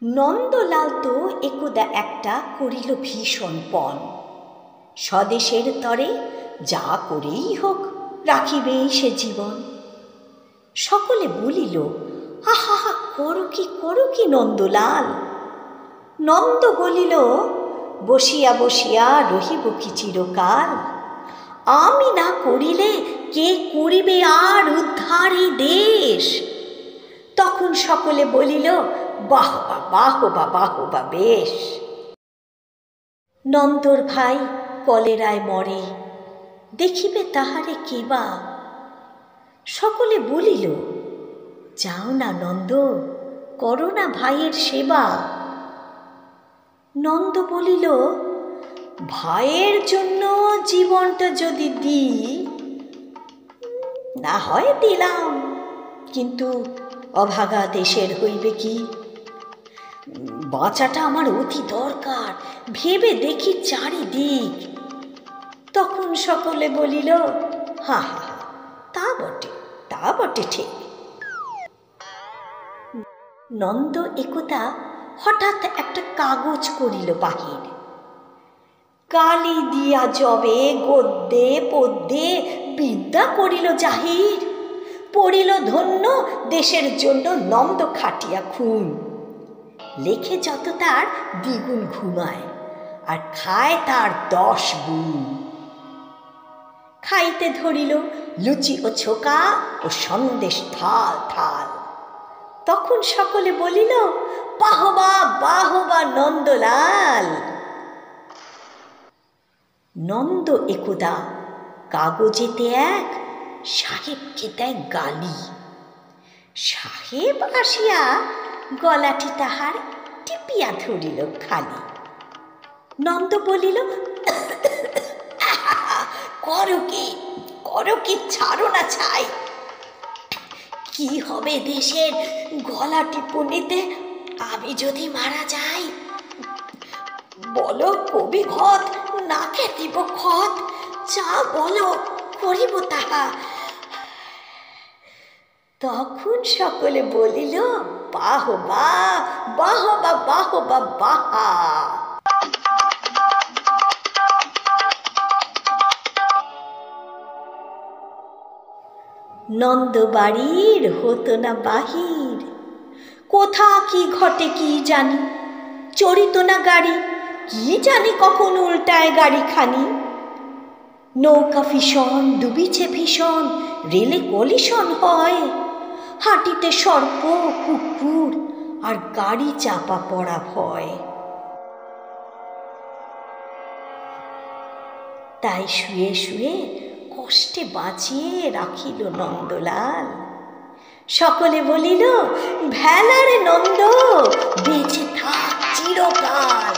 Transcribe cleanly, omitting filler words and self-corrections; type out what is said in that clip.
নন্দলাল তো একদা একটা করিল ভীষণ পণ, স্বদেশের তরে যা করেই হোক রাখিবেই সে জীবন। সকলে বলিল, আহা করো কি নন্দলাল। নন্দ বলিল, বসিয়া বসিয়া রহিব কি চিরকাল। আমি না করিলে কে করিবে আর উদ্ধার এই দেশ। তখন সকলে বলিল, বাহবা বাহবা বাহবা বেশ। নন্দর ভাই কলেরায় মরে, দেখিবে তাহারে কেবা। সকলে বলিল, যাও না নন্দ, করো না ভাইয়ের সেবা। নন্দ বলিল, ভাইয়ের জন্য জীবনটা যদি দিই, না হয় দিলাম, কিন্তু অভাগা দেশের হইবে কি। বাঁচাটা আমার অতি দরকার, ভেবে দেখি চারিদিক। তখন সকলে বলিল, হা হা হা, তা বটে ঠিক। নন্দ একদা হঠাৎ একটা কাগজ করিল বাহির। কালি দিয়া যবে গদ্যে পদ্যে বিদ্যা করিল জাহির। পড়িল ধন্য দেশের জন্য নন্দ খাটিয়া খুন। লেখে যত তার দ্বিগুণ ঘুমায়, আর খায় তার 10 গুণ। খাইতে ধরিল লুচি ও ছোকা ও সন্দেশ থাল থাল। তখন সকলে বলিল, বাহবা বাহবা নন্দলাল। নন্দ একদা কাগজেতে এক সাহেবকে দেয় গালি। সাহেব আসিয়া গলাটি তাহার টিপিয়া ধরিল খালি। নন্দ বলিল, করো কি ছাড়ো না ছাই। কি হবে দেশের গলা টিপুনিতে আমি যদি মারা যাই। বলো কবি ঘত নাকে দিব খত, যা বলো করিব তাহা। তখন সকলে বলিল, বাহবা বাহবা বাহবা বাহা। নন্দ বাড়ির হতো না বাহির, কোথা কি ঘটে কি জানি। চড়িত না গাড়ি, কি জানি কখন উল্টায় গাড়ি খানি। নৌকা ভীষণ ডুবিছে ভীষণ, রেলে কলিশন হয়। হাঁটিতে সর্প কুকুর, আর গাড়ি চাপা পড়া ভয়। তাই শুয়ে শুয়ে কষ্টে বাঁচিয়ে রাখিল নন্দলাল। সকলে বলিল, ভেলারে নন্দ, বেঁচে থাক চিরকাল।